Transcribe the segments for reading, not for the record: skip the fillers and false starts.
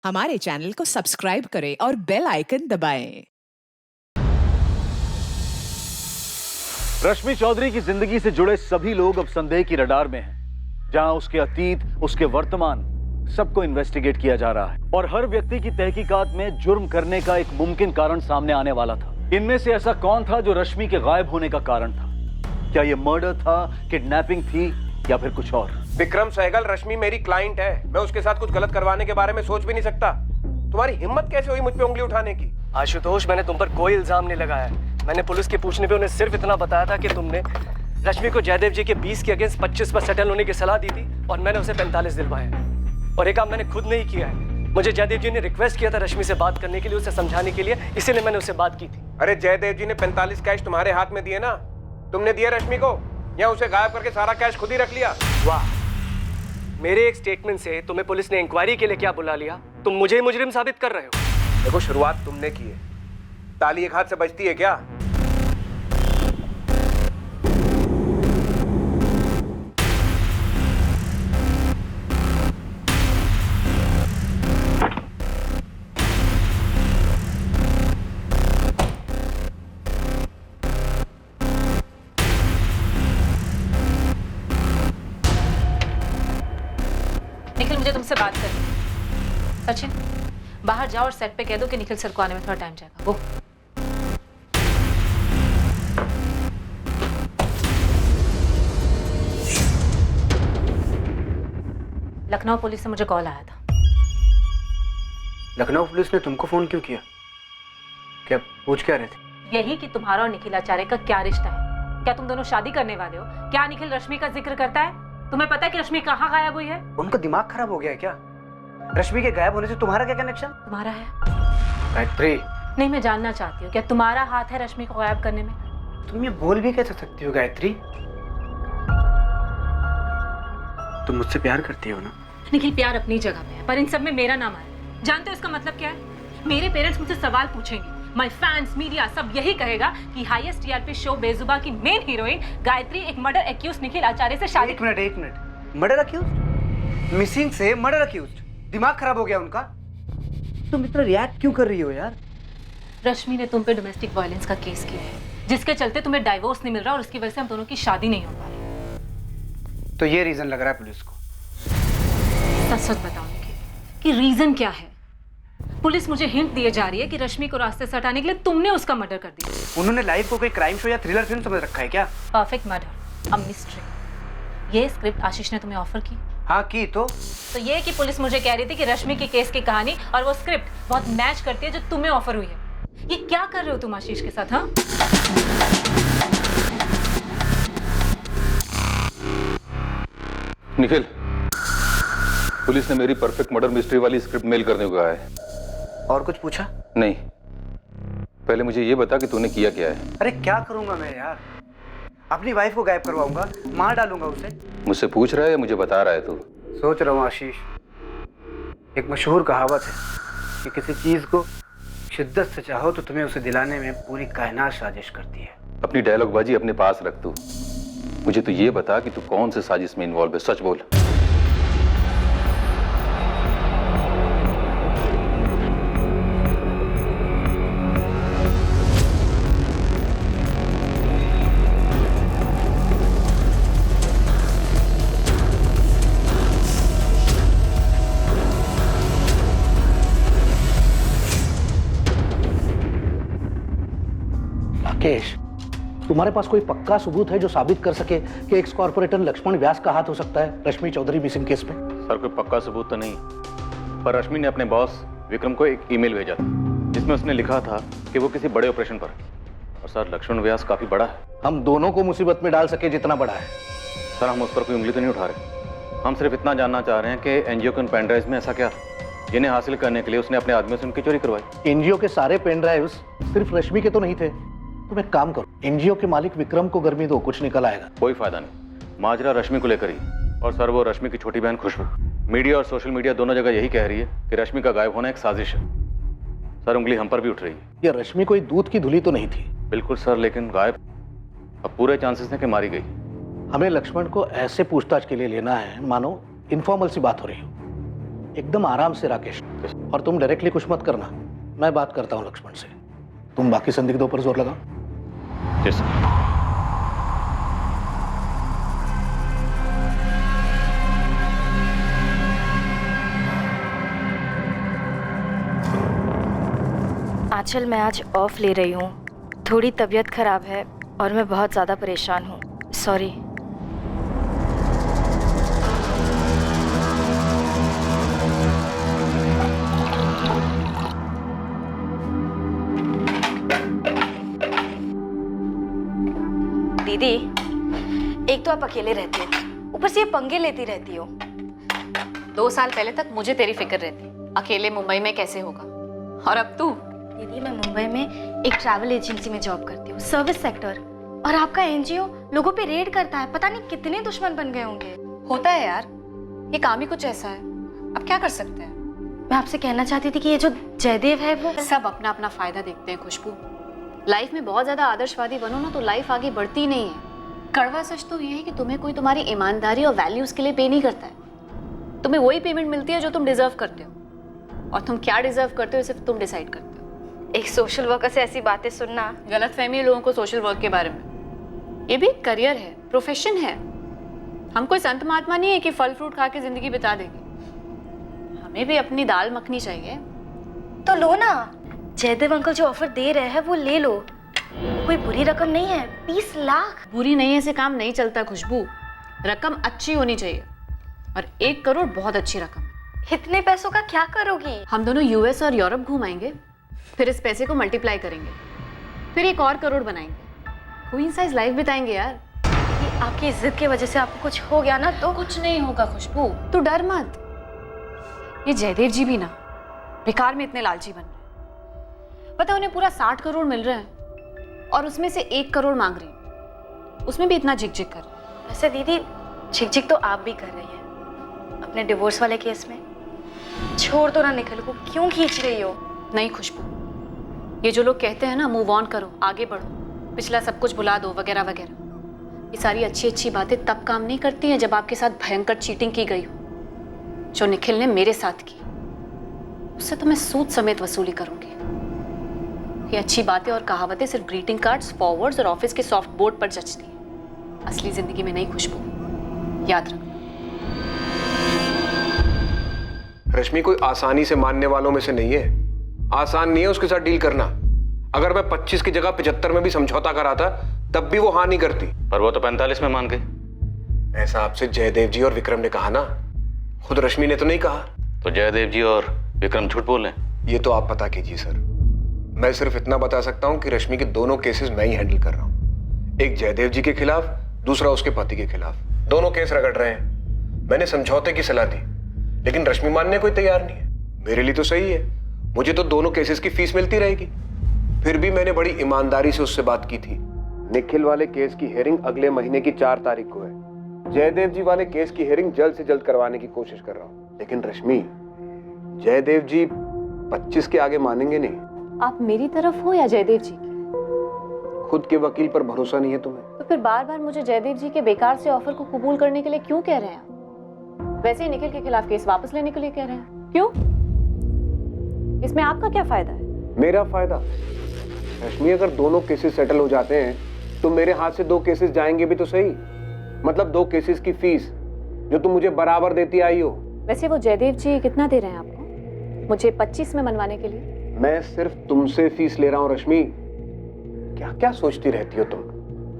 हमारे चैनल को सब्सक्राइब करें और बेल आइकन दबाएं। रश्मि चौधरी की जिंदगी से जुड़े सभी लोग अब संदेह की रडार में हैं, जहां उसके अतीत, उसके वर्तमान सबको इन्वेस्टिगेट किया जा रहा है और हर व्यक्ति की तहकीकात में जुर्म करने का एक मुमकिन कारण सामने आने वाला था। इनमें से ऐसा कौन था जो रश्मि के गायब होने का कारण था? क्या यह मर्डर था, किडनैपिंग थी या फिर कुछ और? विक्रम सहगल, रश्मि मेरी क्लाइंट है। मैं उसके साथ कुछ गलत करवाने के बारे में सोच भी नहीं सकता। तुम्हारी हिम्मत कैसे हुई मुझ पे उंगली उठाने की? आशुतोष, मैंने तुम पर कोई इल्जाम नहीं लगाया है। मैंने पुलिस के पूछने पे उन्हें सिर्फ इतना बताया था कि तुमने रश्मि को जयदेव जी के 20 के अगेंस्ट 25 पर सेटल होने की सलाह दी थी और मैंने उसे 45 दिलवाए। और एक काम मैंने खुद नहीं किया है। मुझे जयदेव जी ने रिक्वेस्ट किया था रश्मि से बात करने के लिए, उसे समझाने के लिए, इसीलिए मैंने उससे बात की थी। अरे जयदेव जी ने 45 कैश तुम्हारे हाथ में दिए ना, तुमने दिया रश्मि को या उसे गायब करके सारा कैश खुद ही रख लिया? वाह, मेरे एक स्टेटमेंट से तुम्हें पुलिस ने इंक्वायरी के लिए क्या बुला लिया? तुम मुझे ही मुजरिम साबित कर रहे हो। देखो, शुरुआत तुमने की है, ताली एक हाथ से बजती है क्या? निखिल, मुझे तुमसे बात करनी है। सचिन, बाहर जाओ और सेट पे कह दो कि निखिल सर को आने में थोड़ा टाइम जाएगा। वो लखनऊ पुलिस से मुझे कॉल आया था। लखनऊ पुलिस ने तुमको फोन क्यों किया? क्या पूछ क्या रहे थे? यही कि तुम्हारा और निखिल आचार्य का क्या रिश्ता है। क्या तुम दोनों शादी करने वाले हो? क्या निखिल रश्मि का जिक्र करता है? तुम्हें पता है कि रश्मि कहाँ गायब हुई है? उनका दिमाग खराब हो गया है क्या? रश्मि के गायब होने से तुम्हारा क्या कनेक्शन? तुम्हारा है। गायत्री, नहीं, मैं जानना चाहती हूँ, क्या तुम्हारा हाथ है रश्मि को गायब करने में? तुम ये बोल भी कैसे सकती हो गायत्री? तुम मुझसे प्यार करती हो ना? निखिल, प्यार अपनी जगह पे है, पर इन सब में मेरा नाम आया। जानते हो इसका मतलब क्या है? मेरे पेरेंट्स मुझसे सवाल पूछेंगे, माय फैंस, मीडिया सब यही कहेगा कि हाईएस्ट टीआरपी शो बेजुबा की मेन हीरोइन गायत्री एक मर्डर एक्यूज निखिल आचार्य से शादी। एक मिनट, मर्डर अक्यूज्ड? मिसिंग से मर्डर अक्यूज्ड? दिमाग खराब हो गया उनका? तुम इतना रिएक्ट क्यों कर रही हो यार? रश्मि ने तुम पे डोमेस्टिक वायलेंस का केस किया है, जिसके चलते तुम्हें डाइवोर्स नहीं मिल रहा और उसकी वजह से हम दोनों की शादी नहीं हो पा रही। तो ये रीजन लग रहा है पुलिस को? सच सच बताओ निखिल कि रीजन क्या है? पुलिस मुझे हिंट दिए जा रही है कि रश्मि को रास्ते से हटाने के लिए तुमने उसका मर्डर कर दिया। उन्होंने लाइफ को कोई क्राइम शो या थ्रिलर फिल्म समझ रखा है क्या? Perfect murder, a mystery. ये स्क्रिप्ट आशीष ने तुम्हें ऑफर की? हाँ की। तो ये कि पुलिस मुझे कह रही थी कि रश्मि के केस की कहानी और वो स्क्रिप्ट बहुत मैच करती है जो तुम्हें ऑफर हुई है। ये क्या कर रहे हो तुम आशीष के साथ? हाँ, निखिल, पुलिस ने मेरी परफेक्ट मर्डर मिस्ट्री वाली स्क्रिप्ट मेल करने को कहा है। और कुछ पूछा? नहीं, पहले मुझे ये बता कि तूने किया क्या है। अरे क्या करूंगा मैं यार? अपनी वाइफ को गायब करवाऊंगा, मार डालूंगा उसे। मुझसे पूछ रहा है या मुझे बता रहा है तू? सोच रहा हूँ आशीष, एक मशहूर कहावत है कि किसी चीज को शिद्दत से चाहो तो तुम्हें उसे दिलाने में पूरी कायनात साजिश करती है। अपनी डायलॉग बाजी अपने पास रख तू। मुझे तो ये बता कि तू कौन से साजिश में इन्वॉल्व है, सच बोल। राकेश, तुम्हारे पास कोई पक्का सबूत है जो साबित कर सके कि एक्स कॉर्पोरेटर लक्ष्मण व्यास का हाथ हो सकता है रश्मि चौधरी मिसिंग केस में? सर, कोई पक्का सबूत तो नहीं, पर रश्मि ने अपने बॉस विक्रम को एक ईमेल भेजा था जिसमें उसने लिखा था कि वो किसी बड़े ऑपरेशन पर है। और सर, लक्ष्मण व्यास काफी बड़ा है। हम दोनों को मुसीबत में डाल सके जितना बड़ा है। सर, हम उस पर कोई उंगली तो नहीं उठा रहे। हम सिर्फ इतना जानना चाह रहे हैं कि एनजीओ के उन पेन ड्राइव में ऐसा क्या जिन्हें हासिल करने के लिए उसने अपने आदमियों से उनकी चोरी करवाई। एनजीओ के सारे पेन ड्राइव्स सिर्फ रश्मि के तो नहीं थे। तुम एक काम करो, एनजीओ के मालिक विक्रम को गर्मी दो, कुछ निकल आएगा। कोई फायदा नहीं, माजरा रश्मि को लेकर ही। और सर, वो रश्मि की छोटी बहन खुशबू, मीडिया और सोशल मीडिया दोनों जगह यही कह रही है कि रश्मि का गायब होना एक साजिश है। सर, उंगली हम पर भी उठ रही है। ये रश्मि कोई दूध की धुली तो नहीं थी? बिल्कुल सर, लेकिन गायब अब पूरे चांसेस हैं कि मारी गई। हमें लक्ष्मण को ऐसे पूछताछ के लिए लेना है मानो इनफॉर्मल सी बात हो रही हो। एकदम आराम से राकेश, और तुम डायरेक्टली कुछ मत करना, मैं बात करता हूँ लक्ष्मण से। तुम बाकी संदिग्धों पर जोर लगाओ। Yes sir. आंचल, मैं आज ऑफ ले रही हूँ। थोड़ी तबीयत खराब है और मैं बहुत ज़्यादा परेशान हूँ। सॉरी। दीदी, एक तो आप अकेले रहती हो, ऊपर से ये पंगे लेती रहती हो। 2 साल पहले तक मुझे तेरी फिक्र रहती, अकेले मुंबई में कैसे होगा, और अब तू। दीदी, मैं मुंबई में एक ट्रैवल एजेंसी में जॉब करती हूँ, सर्विस सेक्टर, और आपका एनजीओ लोगों पे रेड करता है। पता नहीं कितने दुश्मन बन गए होंगे। होता है यार, ये काम ही कुछ ऐसा है, अब क्या कर सकते हैं। मैं आपसे कहना चाहती थी कि ये जो जयदेव है वो सब अपना अपना फायदा देखते हैं खुशबू। लाइफ में बहुत ज्यादा आदर्शवादी बनो ना तो लाइफ आगे बढ़ती नहीं है। कड़वा सच तो ये है कि तुम्हें कोई तुम्हारी ईमानदारी और वैल्यूज के लिए पे नहीं करता है। तुम्हें वही पेमेंट मिलती है जो तुम डिजर्व करते हो, और तुम क्या डिजर्व करते हो सिर्फ तुम डिसाइड करते हो। एक सोशल वर्कर से ऐसी बातें सुनना। गलतफहमी है लोगों को सोशल वर्क के बारे में। ये भी एक करियर है, प्रोफेशन है। हम कोई संत महात्मा नहीं है कि फल फ्रूट खा के जिंदगी बिता देंगे। हमें भी अपनी दाल मखनी चाहिए। तो लो ना, जयदेव अंकल जो ऑफर दे रहे हैं वो ले लो। कोई बुरी रकम नहीं है, 20 लाख। बुरी नहीं ऐसे काम नहीं चलता खुशबू, रकम अच्छी होनी चाहिए, और 1 करोड़ बहुत अच्छी रकम। इतने पैसों का क्या करोगी? हम दोनों यूएस और यूरोप घुमाएंगे, फिर इस पैसे को मल्टीप्लाई करेंगे, फिर 1 और करोड़ बनाएंगे, क्वीन-साइज लाइफ बिताएंगे यार। ये आपकी जिद की वजह से आपको कुछ हो गया ना तो? कुछ नहीं होगा खुशबू, तू डर मत। ये जयदेव जी भी ना बेकार में इतने लालची बन रहे हैं। पता है उन्हें पूरा 60 करोड़ मिल रहा है और उसमें से 1 करोड़ मांग रही है, उसमें भी इतना झिक-झिक कर। वैसे दीदी, झिक-झिक तो आप भी कर रही हैं अपने डिवोर्स वाले केस में। छोड़ दो ना निखिल को, क्यों खींच रही हो? नहीं खुशबू, ये जो लोग कहते हैं ना मूव ऑन करो, आगे बढ़ो, पिछला सब कुछ भुला दो वगैरह वगैरह, ये सारी अच्छी अच्छी बातें तब काम नहीं करती हैं जब आपके साथ भयंकर चीटिंग की गई हो, जो निखिल ने मेरे साथ की। उससे तो मैं सूद समेत वसूली करूंगी। ये अच्छी बातें और कहावतें सिर्फ ग्रीटिंग कार्ड्स, फॉरवर्ड्स और ऑफिस के सॉफ्ट बोर्ड पर जचती हैं, असली जिंदगी में नहीं खुशबू, याद रख। रश्मि कोई आसानी से मानने वालों में से नहीं है। आसान नहीं है उसके साथ डील करना। अगर मैं 25 की जगह 75 में भी समझौता कराता तब भी वो हाँ नहीं करती। पर वो तो 45 में मान गई। ऐसा आपसे जयदेव जी और विक्रम ने कहा ना, खुद रश्मि ने तो नहीं कहा। तो जयदेव जी और विक्रम झूठ बोल रहे हैं? ये तो आप पता कीजिए सर। मैं सिर्फ इतना बता सकता हूं कि रश्मि के दोनों केसेस मैं ही हैंडल कर रहा हूं। एक जयदेव जी के खिलाफ, दूसरा उसके पति के खिलाफ। दोनों केस रगड़ रहे हैं। मैंने समझौते की सलाह दी, लेकिन रश्मि मानने को तैयार नहीं है। मेरे लिए तो सही है, मुझे तो दोनों केसेस की फीस मिलती रहेगी। फिर भी मैंने बड़ी ईमानदारी से उससे बात की थी। निखिल वाले केस की हियरिंग अगले महीने की 4 तारीख को है। जयदेव जी वाले केस की हियरिंग जल्द से जल्द करवाने की कोशिश कर रहा हूँ। लेकिन रश्मि, जयदेव जी 25 के आगे मानेंगे नहीं। आप मेरी तरफ हो या जयदेव जी की? खुद के वकील पर भरोसा नहीं है तुम्हें? तो फिर बार बार मुझे जयदेव जी के बेकार से ऑफर को कबूल करने के लिए क्यों कह रहे हैं? वैसे ही निखिल के खिलाफ केस वापस लेने के लिए कह रहे हैं, क्यों? इसमें आपका क्या फायदा है? मेरा फायदा? रश्मि, अगर दोनों केसेस सेटल हो जाते हैं तो मेरे हाथ से 2 केसेस जाएंगे भी तो सही। मतलब 2 केसेस की फीस जो तुम मुझे बराबर देती आई हो। वैसे वो जयदेव जी कितना दे रहे हैं आपको मुझे 25 में मनवाने के लिए? मैं सिर्फ तुमसे फीस ले रहा हूँ रश्मि। क्या क्या सोचती रहती हो तुम?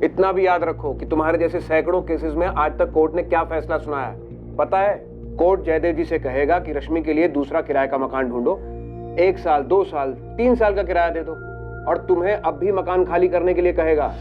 इतना भी याद रखो कि तुम्हारे जैसे सैकड़ों केसेस में आज तक कोर्ट ने क्या फैसला सुनाया है पता है? कोर्ट जयदेव जी से कहेगा कि रश्मि के लिए दूसरा किराए का मकान ढूंढो, 1 साल, 2 साल, 3 साल का किराया दे दो, और तुम्हें अब भी मकान खाली करने के लिए कहेगा।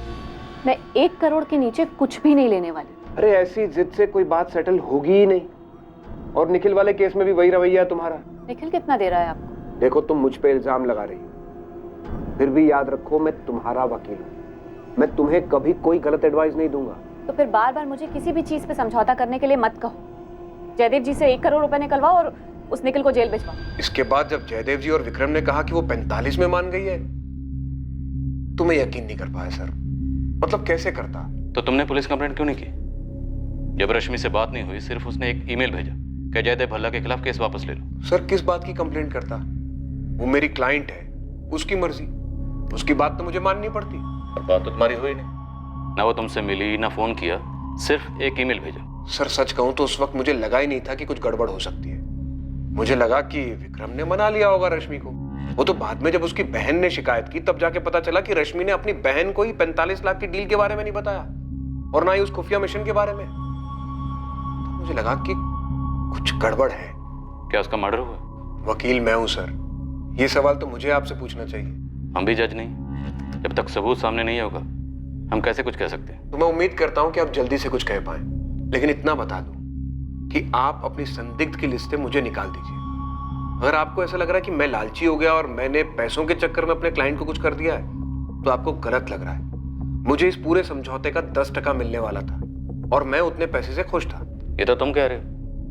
मैं 1 करोड़ के नीचे कुछ भी नहीं लेने वाली। अरे ऐसी जिद से कोई बात सेटल होगी ही नहीं। और निखिल वाले केस में भी वही रवैया है तुम्हारा। निखिल कितना दे रहा है आपको? देखो, तुम मुझ पे इल्जाम लगा रही हो, फिर भी याद रखो मैं तुम्हारा वकील हूँ। मैं तुम्हें कभी कोई गलत एडवाइस नहीं दूंगा। तो फिर बार बार मुझे किसी भी चीज पे समझौता करने के लिए मत कहो। जयदेव जी से 1 करोड़ रुपए निकलवाओ और उस निखिल को जेल भिजवाओ। इसके बाद जब जयदेव जी और विक्रम ने कहा कि वो 45 में मान गई है, तो मैं यकीन नहीं कर पाया सर। मतलब कैसे करता? तो तुमने पुलिस कंप्लेंट क्यों नहीं की? जब रश्मि से बात नहीं हुई, सिर्फ उसने एक ईमेल भेजा कि जयदेव भल्ला के खिलाफ केस वापस ले लो। सर किस बात की कंप्लेंट करता? वो मेरी क्लाइंट है, उसकी मर्जी, उसकी बात तो मुझे माननी पड़ती। और बात तो तुम्हारी हुई नहीं, ना वो तुमसे मिली ना फोन किया, सिर्फ एक ईमेल भेजा। सर सच कहूं तो उस वक्त मुझे लगा ही नहीं था कि कुछ गड़बड़ हो सकती है। मुझे लगा कि विक्रम ने मना लिया होगा रश्मि को। वो तो बाद में जब उसकी बहन ने शिकायत की तब जाके पता चला कि रश्मि ने अपनी बहन को ही 45 लाख की डील के बारे में नहीं बताया और ना ही उस खुफिया मिशन के बारे में। तो मुझे लगा कि कुछ गड़बड़ है। क्या उसका मर्डर हुआ? वकील मैं हूं सर, ये सवाल तो मुझे आपसे पूछना चाहिए। हम भी जज नहीं, जब तक सबूत सामने नहीं होगा हम कैसे कुछ कह सकते हैं। तो मैं उम्मीद करता हूं कि आप जल्दी से कुछ कह पाए, लेकिन इतना बता दूं कि आप अपनी संदिग्ध की लिस्ट से मुझे निकाल दीजिए। अगर आपको ऐसा लग रहा है कि मैं लालची हो गया और मैंने पैसों के चक्कर में अपने क्लाइंट को कुछ कर दिया है तो आपको गलत लग रहा है। मुझे इस पूरे समझौते का 10% मिलने वाला था और मैं उतने पैसे से खुश था। ये तो तुम कह रहे हो,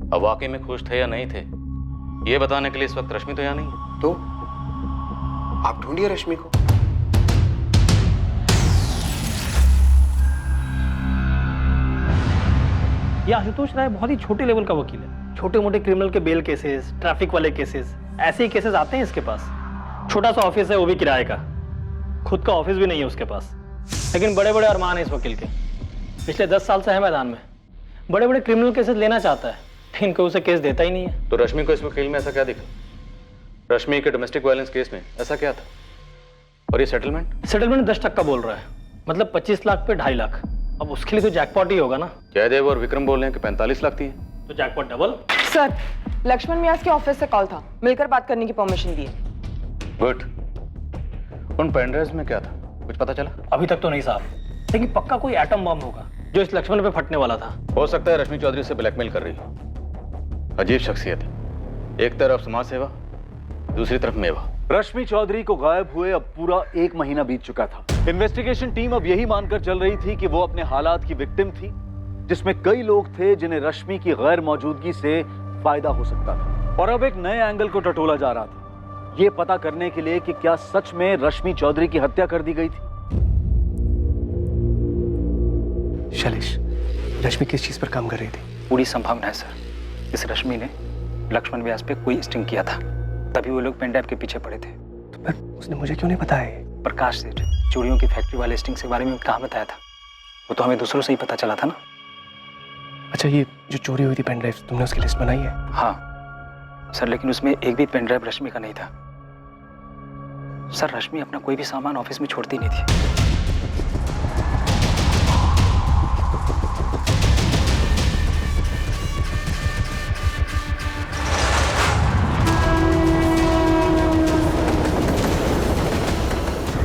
अब वाकई में खुश थे या नहीं थे ये बताने के लिए इस वक्त रश्मि तो यहाँ नहीं है। तो आप ढूंढिए रश्मि को। ये आशुतोष राय बहुत ही छोटे लेवल का वकील है। छोटे मोटे क्रिमिनल के बेल केसेस, ट्रैफिक वाले केसेस, ऐसे ही केसेस आते हैं इसके पास। छोटा सा ऑफिस है, वो भी किराए का, खुद का ऑफिस भी नहीं है उसके पास, लेकिन बड़े बड़े अरमान है इस वकील के। पिछले 10 साल से है मैदान में, बड़े बड़े क्रिमिनल केसेस लेना चाहता है, लेकिन कोई उसे केस देता ही नहीं है। तो रश्मि को इस वकील में ऐसा क्या दिखा? रश्मि के डोमेस्टिक वायलेंस केस में ऐसा क्या था? और ये सेटलमेंट 10% बोल रहा है, मतलब 25 लाख पे 2.5 लाख। अब उसके लिए तो जैकपॉट ही होगा ना। जयदेव और विक्रम बोल रहे हैं कि 45 लाख थी, तो जैकपॉट डबल। सर, लक्ष्मण व्यास के ऑफिस से कॉल था, मिलकर बात करने की परमिशन दी है। गुड। उन पेनड्राइव्स में क्या था, कुछ पता चला? अभी तक तो नहीं साहब, लेकिन पक्का कोई एटम बम होगा जो इस लक्ष्मण पे फटने वाला था। हो सकता है रश्मि चौधरी से ब्लैकमेल कर रही हो। अजीब शख्सियत है, एक तरफ समाज सेवा, दूसरी तरफ मेवा। रश्मि चौधरी को गायब हुए अब पूरा 1 महीना बीत चुका था। इन्वेस्टिगेशन टीम अब यही मानकर चल रही थी कि वो अपने हालात की विक्टिम थी, जिसमें कई लोग थे जिन्हें रश्मि की गैर मौजूदगी से फायदा हो सकता था। और अब एक नए एंगल को टटोला जा रहा था, ये पता करने के लिए कि क्या सच में रश्मि चौधरी की हत्या कर दी गई थी। शैलेश, रश्मि किस चीज पर काम कर रही थी? पूरी संभावना है सर, इस रश्मि ने लक्ष्मण व्यास पे कोई स्टिंग किया था, तभी वो लोग पेनड्राइव के पीछे पड़े थे। तो पर उसने मुझे क्यों नहीं बताया? प्रकाश सेठ चूड़ियों की फैक्ट्री वाले स्टिंग के बारे में कहाँ बताया था? वो तो हमें दूसरों से ही पता चला था ना। अच्छा, ये जो चोरी हुई थी पेनड्राइव, तुमने उसकी लिस्ट बनाई है? हाँ सर, लेकिन उसमें एक भी पेनड्राइव रश्मि का नहीं था। सर, रश्मि अपना कोई भी सामान ऑफिस में छोड़ती नहीं थी।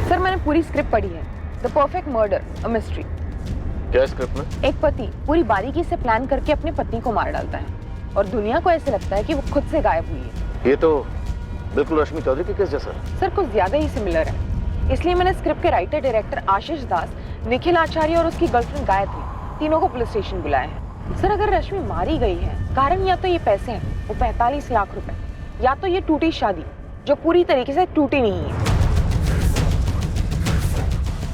सर, मैंने पूरी स्क्रिप्ट पढ़ी है, the perfect murder, a mystery. क्या स्क्रिप्ट में? एक पति पूरी बारीकी से प्लान करके अपने पत्नी को मार डालता है और दुनिया को ऐसे लगता है कि वो खुद से गायब हुई है। ये तो बिल्कुल रश्मि चौधरी के केस जैसा। सर, कुछ ज्यादा ही सिमिलर है, इसलिए मैंने स्क्रिप्ट के राइटर डायरेक्टर आशीष दास, निखिल आचार्य और उसकी गर्लफ्रेंड गायत्री, तीनों को पुलिस स्टेशन बुलाया है। सर, अगर रश्मि मारी गई है, कारण या तो ये पैसे हैं, वो 45 लाख रुपए, या तो ये टूटी शादी जो पूरी तरीके से टूटी नहीं है।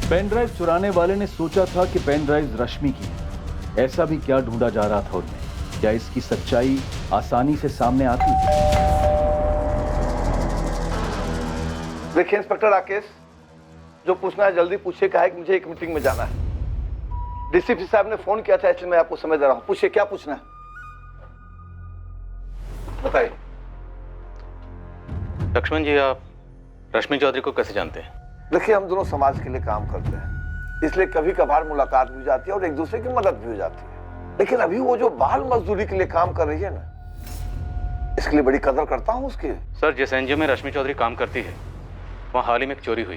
पेन ड्राइव चुराने वाले ने सोचा था कि पेन ड्राइव रश्मि की है। ऐसा भी क्या ढूंढा जा रहा था उनमें? क्या इसकी सच्चाई आसानी से सामने आती? देखिए इंस्पेक्टर राकेश, जो पूछना है जल्दी पूछिए, क्या है कि मुझे एक मीटिंग में जाना है। डीसीपी साहब ने फोन किया था, इसलिए मैं आपको समय दे रहा हूं। पूछिए, क्या पूछना है बताइए। लक्ष्मण जी, आप रश्मि चौधरी को कैसे जानते हैं? देखिए, हम दोनों समाज के लिए काम करते हैं, इसलिए कभी कभार मुलाकात भी हो जाती है और एक दूसरे की मदद भी हो जाती है। लेकिन अभी वो जो बाल मजदूरी के लिए काम कर रही है ना, इसके लिए बड़ी कदर करता हूँ उसकी। सर, जिस एनजीओ में रश्मि चौधरी काम करती है वहाँ हाल ही में एक चोरी हुई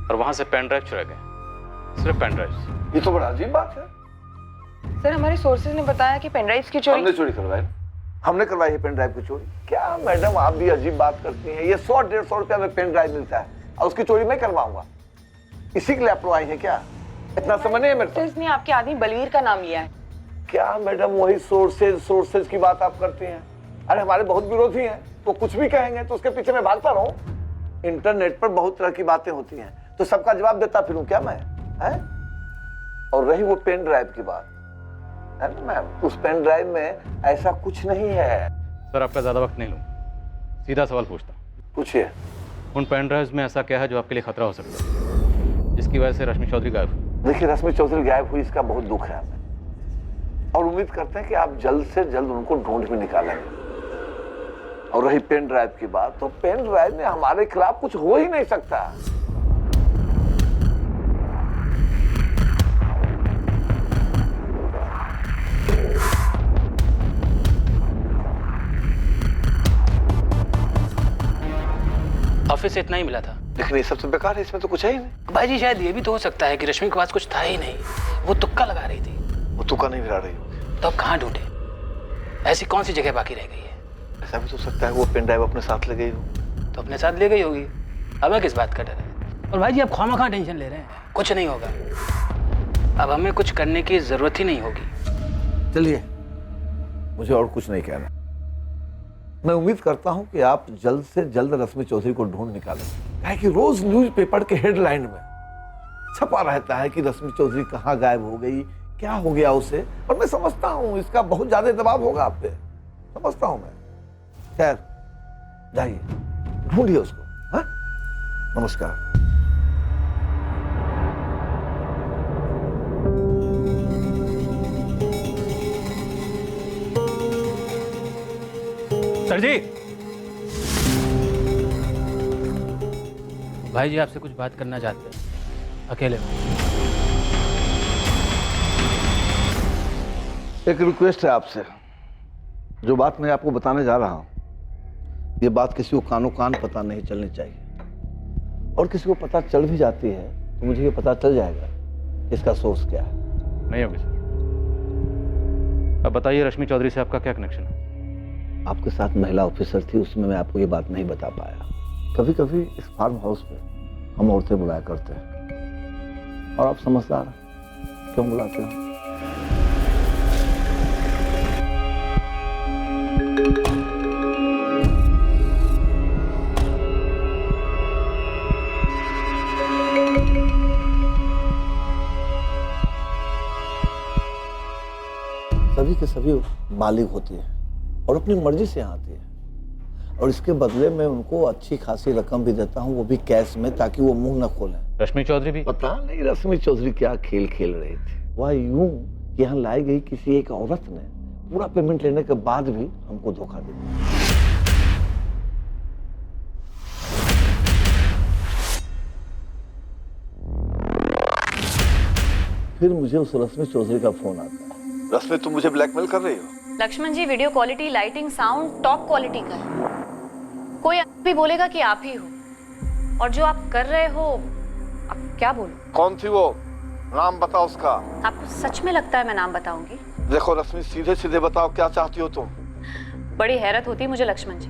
और वहाँ से पेन ड्राइव चुरा गए, सिर्फ पेन ड्राइव। ये तो बड़ा अजीब बात है। सर, हमारे सोर्सेज ने बताया कि पेन ड्राइव्स की चोरी हमने चोरी करवाई, हमने करवाई है पेन ड्राइव की चोरी। क्या मैडम, आप भी अजीब बात करती हैं। ये 100-150 रुपया में पेन ड्राइव मिलता है और उसकी चोरी मैं करवाऊंगा? इसी के लिए आप आई है क्या? इतना समझ नहीं है मेरे पास। आपके आदमी बलवीर का नाम लिया है। क्या मैडम, वही सोर्सेज की बात आप करती हैं? अरे हमारे बहुत विरोधी हैं, तो कुछ भी कहेंगे तो उसके पीछे मैं भागता रहूं? इंटरनेट पर बहुत तरह की बातें होती हैं, तो सबका जवाब देता फिरूं क्या मैं? है? और रही वो पेन ड्राइव की बात, मैम उस पेन ड्राइव में ऐसा कुछ नहीं है। सर आपका ज़्यादा वक्त नहीं लूँ, सीधा सवाल पूछता हूँ। पूछिए। उन पेन ड्राइव्स में ऐसा क्या है जो आपके लिए खतरा हो सकता है, जिसकी वजह से रश्मि चौधरी गायब हुई? देखिए, रश्मि चौधरी गायब हुई इसका बहुत दुख है हमें, और उम्मीद करते हैं कि आप जल्द से जल्द उनको ढूंढ भी निकालेंगे। और रही पेन ड्राइव की बात, तो पेन ड्राइव में हमारे खिलाफ कुछ हो ही नहीं सकता। ऑफिस से इतना ही मिला था। लेकिन ये सबसे बेकार है, इसमें तो कुछ है ही नहीं। भाई जी शायद ये भी तो हो सकता है कि रश्मि के पास कुछ था ही नहीं, वो तुक्का लगा रही थी। वो तुक्का नहीं भिड़ा रही होगी। तो अब कहाँ ढूंढे? ऐसी कौन सी जगह बाकी रह गई है? ऐसा भी तो सकता है वो पेन ड्राइव अपने साथ ले गई हो। तो अपने साथ ले गई होगी, हमें किस बात का डर है? और भाई जी आप खामा टेंशन ले रहे हैं, कुछ नहीं होगा। अब हमें कुछ करने की जरूरत ही नहीं होगी। चलिए, मुझे और कुछ नहीं कहना। मैं उम्मीद करता हूं कि आप जल्द से जल्द रश्मि चौधरी को ढूंढ निकालें। क्या है कि रोज न्यूज़पेपर के हेडलाइन में छपा रहता है कि रश्मि चौधरी कहाँ गायब हो गई, क्या हो गया उसे। और मैं समझता हूँ इसका बहुत ज्यादा दबाव होगा आप पे, समझता हूँ मैं। खैर, जाइए ढूंढिए उसको। हाँ, नमस्कार। सर जी। भाई जी आपसे कुछ बात करना चाहते हैं, अकेले में। एक रिक्वेस्ट है आपसे। जो बात मैं आपको बताने जा रहा हूं, ये बात किसी को कानो कान पता नहीं चलनी चाहिए। और किसी को पता चल भी जाती है तो मुझे ये पता चल जाएगा कि इसका सोर्स क्या है। नहीं होगी सर। अब बताइए रश्मि चौधरी से आपका क्या कनेक्शन है? आपके साथ महिला ऑफिसर थी, उसमें मैं आपको ये बात नहीं बता पाया। कभी कभी इस फार्म हाउस पे हम औरतें बुलाया करते हैं, और आप समझदार क्यों बुलाते हो? सभी के सभी बालिग होती है और अपनी मर्जी से आती है, और इसके बदले में उनको अच्छी खासी रकम भी देता हूँ, वो भी कैश में, ताकि वो मुंह न खोलें। रश्मि चौधरी भी? पता नहीं रश्मि चौधरी क्या खेल खेल रही थी। वह यूं यहाँ लाई गई किसी एक औरत ने पूरा पेमेंट लेने के बाद भी हमको धोखा दिया। फिर मुझे उस रश्मि चौधरी का फोन आता है। रश्मि, तुम मुझे ब्लैकमेल कर रही हो? Laxman ji, video quality, lighting, sound top quality का है। कोई भी बोलेगा कि आप ही हो, और जो आप कर रहे हो, आप क्या बोलो? कौन थी वो? नाम बताओ उसका। आपको सच में लगता है मैं नाम बताऊंगी? देखो रश्मि, सीधे सीधे बताओ क्या चाहती हो तुम? बड़ी हैरत होती है मुझे लक्ष्मण जी,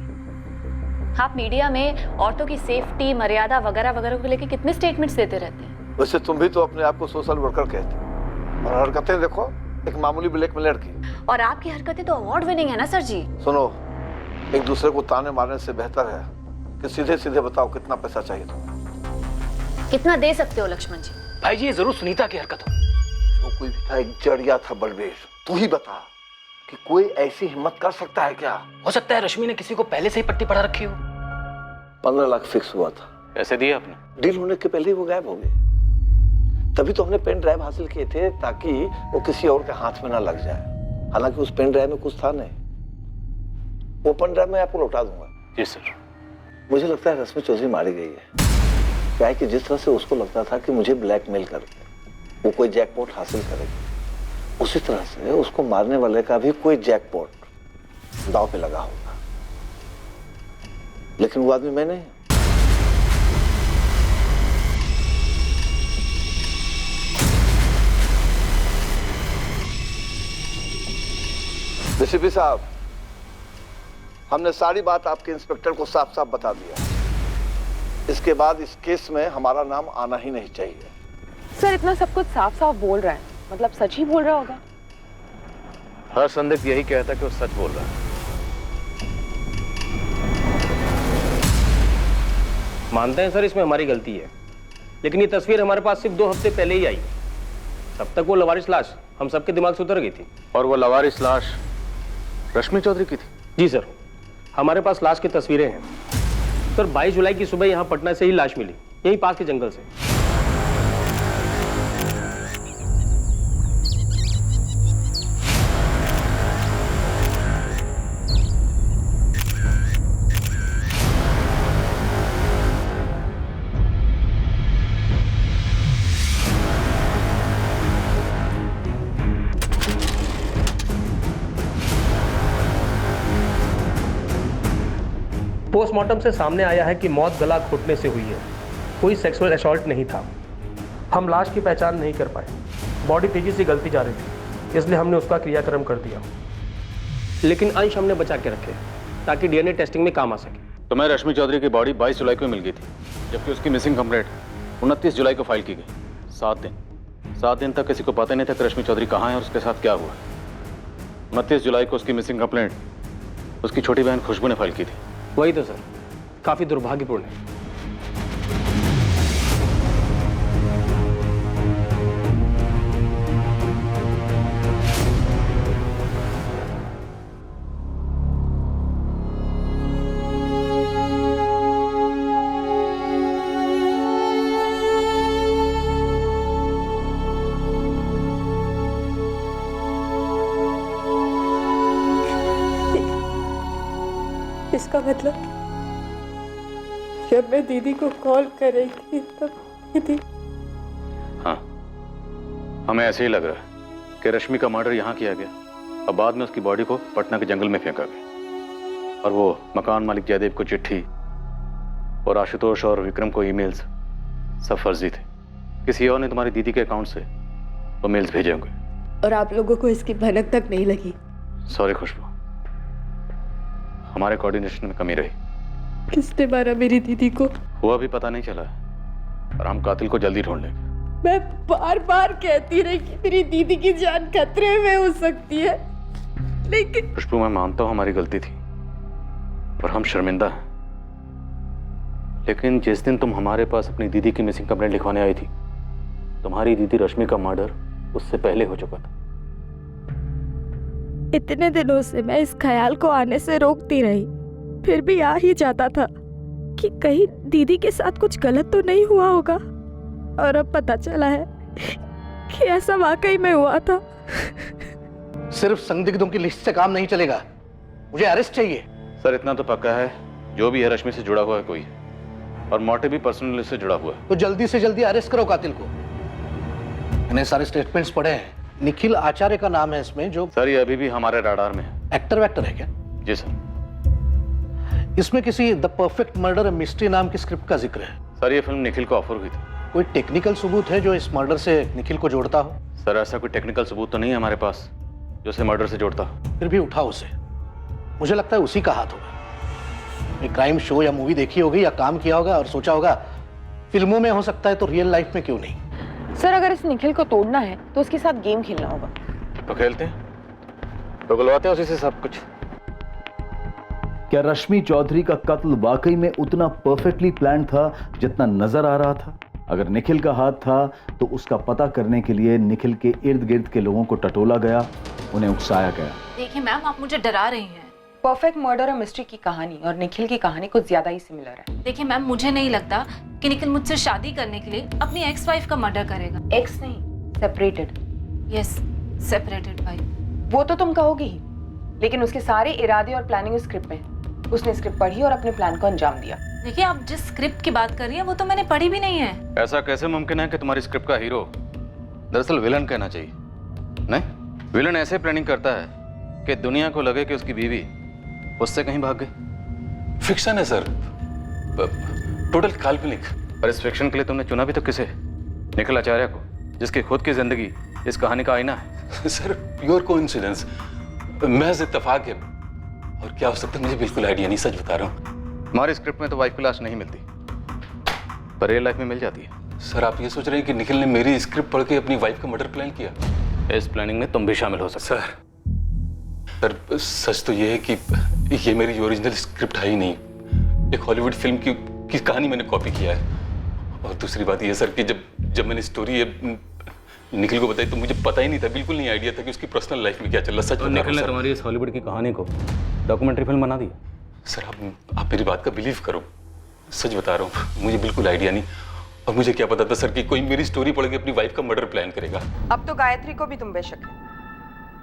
आप मीडिया में औरतों की सेफ्टी, मर्यादा वगैरह वगैरह को लेकर कितने स्टेटमेंट्स देते रहते हैं। वैसे तुम भी तो अपने आप को सोशल वर्कर कहते हो, और हरकतें देखो, एक मामूली ब्लैकमेलर की। और आपकी हरकतें तो अवार्ड विनिंग है ना सर जी। सुनो, एक दूसरे को ताने मारने से बेहतर है कि सीधे सीधे बताओ कितना पैसा चाहिए तुम्हें। कितना दे सकते हो लक्ष्मण जी? भाई जी ये जरूर सुनीता की हरकत हो। जो कोई भी था एक जड़िया था बलबीर। तू ही बता कि कोई ऐसी हिम्मत कर सकता है क्या? हो सकता है रश्मि ने किसी को पहले से ही पट्टी पढ़ा रखी हो। 15 लाख फिक्स हुआ था। पैसे दिए आपने? डील होने के पहले ही वो गायब हो गए। तभी तो हमने पेन ड्राइव हासिल किए थे, ताकि वो किसी और के हाथ में ना लग जाए। हालांकि उस पेन ड्राइव में कुछ था नहीं। वो पेन ड्राइव मैं आपको लौटा दूंगा। जी सर। मुझे लगता है रश्मि चौधरी मारी गई है। क्या है कि जिस तरह से उसको लगता था कि मुझे ब्लैकमेल करके वो कोई जैकपॉट हासिल करेगी, उसी तरह से उसको मारने वाले का भी कोई जैकपॉट दांव पे लगा होगा। लेकिन वो आदमी मैं नहीं। डीसीपी साहब, हमने सारी बात आपके इंस्पेक्टर को साफ साफ बता दिया। इसके बाद इस केस में हमारा नाम आना ही नहीं चाहिए। सर इतना सब कुछ साफ साफ बोल रहा है, मतलब सच ही बोल रहा होगा? हर संदिग्ध यही कहता है कि वो सच बोल रहा है। मानते हैं सर इसमें हमारी गलती है, लेकिन ये तस्वीर हमारे पास सिर्फ 2 हफ्ते पहले ही आई। तब तक वो लवारिस लाश हम सबके दिमाग से उतर गई थी। और वो लवारिस लाश रश्मि चौधरी की थी? जी सर, हमारे पास लाश की तस्वीरें हैं सर। 22 जुलाई की सुबह यहाँ पटना से ही लाश मिली, यहीं पास के जंगल से। पोस्टमार्टम से सामने आया है कि मौत गला घोटने से हुई है, कोई सेक्सुअल असॉल्ट नहीं था। हम लाश की पहचान नहीं कर पाए, बॉडी तेजी से गलती जा रही थी, इसलिए हमने उसका क्रियाक्रम कर दिया। लेकिन अंश हमने बचा के रखे ताकि डीएनए टेस्टिंग में काम आ सके। तो मैं रश्मि चौधरी की बॉडी 22 जुलाई को मिल गई थी, जबकि उसकी मिसिंग कंप्लेंट 29 जुलाई को फाइल की गई। 7 दिन तक किसी को पता नहीं था कि रश्मि चौधरी कहाँ है और उसके साथ क्या हुआ। 29 जुलाई को उसकी मिसिंग कंप्लेंट उसकी छोटी बहन खुशबू ने फाइल की थी। वही तो सर, काफी दुर्भाग्यपूर्ण है। इसका मतलब जब मैं दीदी को कॉल कर रही थी तब दीदी। हाँ, हमें ऐसे ही लग रहा है कि रश्मि का मर्डर यहाँ किया गया और बाद में उसकी बॉडी को पटना के जंगल में फेंका गया। और वो मकान मालिक जयदेव को चिट्ठी और आशुतोष और विक्रम को ईमेल्स सब फर्जी थे। किसी और ने तुम्हारी दीदी के अकाउंट से वो मेल्स भेजे होंगे। और आप लोगों को इसकी भनक तक नहीं लगी? सॉरी खुशबू, हमारे कोऑर्डिनेशन में कमी रही। किसने मारा मेरी दीदी को? हुआ भी पता नहीं चला है और हम कातिल को जल्दी ढूंढ लेंगे। मैं बार बार कहती रही कि मेरी दीदी की जान खतरे में हो सकती है, लेकिन खुशबू मैं मानता हूं हमारी गलती थी और हम शर्मिंदा हैं, लेकिन जिस दिन तुम हमारे पास अपनी दीदी की मिसिंग कंप्लेंट लिखवाने आई थी, तुम्हारी दीदी रश्मि का मर्डर उससे पहले हो चुका था। इतने दिनों से मैं इस ख्याल को आने से रोकती रही, फिर भी आ ही जाता था कि कहीं दीदी के साथ कुछ गलत तो नहीं हुआ होगा। और अब पता चला है कि ऐसा वाकई में हुआ था। सिर्फ संदिग्धों की लिस्ट से काम नहीं चलेगा, मुझे अरेस्ट चाहिए। सर इतना तो पक्का है, जो भी है रश्मि से जुड़ा हुआ है कोई, और मोटिव भी पर्सनल से जुड़ा हुआ है। तो जल्दी से जल्दी अरेस्ट करो कातिल को। मैंने सारे स्टेटमेंट्स पढ़े हैं, निखिल आचार्य का नाम है इसमें। जो सर ये अभी भी हमारे राडार में है। एक्टर वैक्टर है क्या? जी सर। इसमें किसी द परफेक्ट मर्डर मिस्ट्री नाम की स्क्रिप्ट का जिक्र है। सर ये फिल्म निखिल को ऑफर हुई थी। कोई टेक्निकल सबूत है जो इस मर्डर से निखिल को जोड़ता हो? सर ऐसा कोई टेक्निकल सबूत तो नहीं है हमारे पास जो उसे मर्डर से जोड़ता हो। फिर भी उठाओ उसे, मुझे लगता है उसी का हाथ होगा। एक क्राइम शो या मूवी देखी होगी या काम किया होगा और सोचा होगा फिल्मों में हो सकता है तो रियल लाइफ में क्यों नहीं। सर अगर इस निखिल को तोड़ना है तो उसके साथ गेम खेलना होगा। तो खेलते हैं, तो गुलवाते हैं उसी से सब कुछ। क्या रश्मि चौधरी का कत्ल वाकई में उतना परफेक्टली प्लान था जितना नजर आ रहा था? अगर निखिल का हाथ था तो उसका पता करने के लिए निखिल के इर्द गिर्द के लोगों को टटोला गया, उन्हें उकसाया गया। देखिए मैम, आप मुझे डरा रही हैं। परफेक्ट मर्डर और मिस्ट्री की कहानी और निखिल की कहानी कुछ ज्यादा ही सिमिलर है। देखिए मैम, मुझे नहीं लगता कि निखिल मुझसे शादी करने के लिए अपनी एक्स वाइफ का मर्डर करेगा। एक्स नहीं, सेपरेटेड। Yes, separated wife. वो तो तुम कहोगी ही, लेकिन उसके सारे इरादे और प्लानिंग स्क्रिप्ट में। उसने स्क्रिप्ट पढ़ी और अपने प्लान को अंजाम दिया। देखिए आप जिस स्क्रिप्ट की बात कर रही हैं वो तो मैंने पढ़ी भी नहीं है। ऐसा कैसे मुमकिन है कि तुम्हारी स्क्रिप्ट का हीरो दरअसल विलन कहना चाहिए? नहीं, विलन ऐसे प्लानिंग करता है कि दुनिया को लगे कि उसकी बीवी उससे कहीं भाग गई। फिक्शन है सर, टोटल काल्पनिक। और इस फिक्शन के लिए तुमने चुना भी तो किसे? निखिल आचार्य को, जिसकी खुद की जिंदगी इस कहानी का आईना है। सर प्योर कोइंसिडेंस, महज इत्तेफाक है। और क्या हो सकता है मुझे बिल्कुल आइडिया नहीं, सच बता रहा हूँ। हमारी स्क्रिप्ट में तो वाइफ की लाश नहीं मिलती, पर रियल लाइफ में मिल जाती है। सर आप ये सोच रहे हैं कि निखिल ने मेरी स्क्रिप्ट पढ़ के अपनी वाइफ का मर्डर प्लान किया? इस प्लानिंग में तुम भी शामिल हो सकते। सर सच तो ये है कि ये मेरी ओरिजिनल स्क्रिप्ट है ही नहीं, एक हॉलीवुड फिल्म की कहानी मैंने कॉपी किया है। और दूसरी बात ये सर कि जब मैंने स्टोरी निखिल को बताई तो मुझे पता ही नहीं था, बिल्कुल नहीं आइडिया था कि उसकी पर्सनल लाइफ में क्या चल रहा। सच बता रहा हूं निखिल ने सर। तुम्हारी इस हॉलीवुड की कहानी को डॉक्यूमेंट्री फिल्म बना दी। सर आप मेरी बात का बिलीव करो, सच बता रहा हूँ, मुझे बिल्कुल आइडिया नहीं। और मुझे क्या पता था सर कि कोई मेरी स्टोरी पढ़ के अपनी वाइफ का मर्डर प्लान करेगा। अब तो गायत्री को भी तुम बेशक है।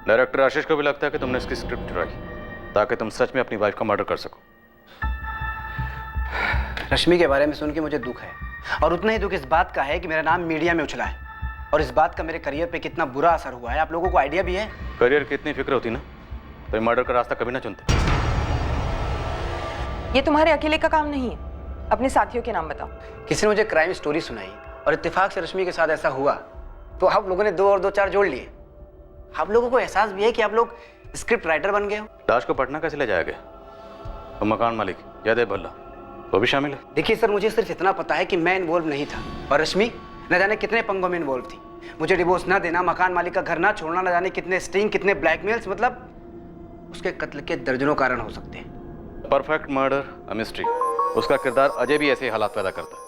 डायरेक्टर आशीष को भी लगता है कि तुमने इसकी स्क्रिप्ट चुराई ताकि तुम सच में अपनी वाइफ का मर्डर कर सको। रश्मि के बारे में सुन के मुझे दुख है, और उतना ही दुख इस बात का है कि मेरा नाम मीडिया में उछला है, और इस बात का मेरे करियर पे कितना बुरा असर हुआ है। आप लोगों को आइडिया भी है? करियर की इतनी फिक्र होती ना तो ये मर्डर का रास्ता कभी ना चुनते। ये तुम्हारे अकेले का काम नहीं है, अपने साथियों के नाम बताओ। किसी ने मुझे क्राइम स्टोरी सुनाई और इत्तेफाक से रश्मि के साथ ऐसा हुआ, तो आप लोगों ने 2 और 2 4 जोड़ लिए। आप लोगों को एहसास भी है कि आप लोग स्क्रिप्ट राइटर बन गए हो। लाश को पटना कैसे ले जाया गया? तो मकान मालिक जयदेव भल्ला वो भी शामिल है? देखिए सर, मुझे सिर्फ इतना पता है कि मैं इन्वॉल्व नहीं था, और रश्मि न जाने कितने पंगों में इन्वॉल्व थी। मुझे डिवोर्स ना देना, मकान मालिक का घर ना छोड़ना, न जाने कितने स्टिंग, कितने ब्लैकमेल्स, मतलब उसके कत्ल के दर्जनों कारण हो सकते हैं। Perfect murder a mystery. उसका किरदार अजय भी ऐसे हालात पैदा करता है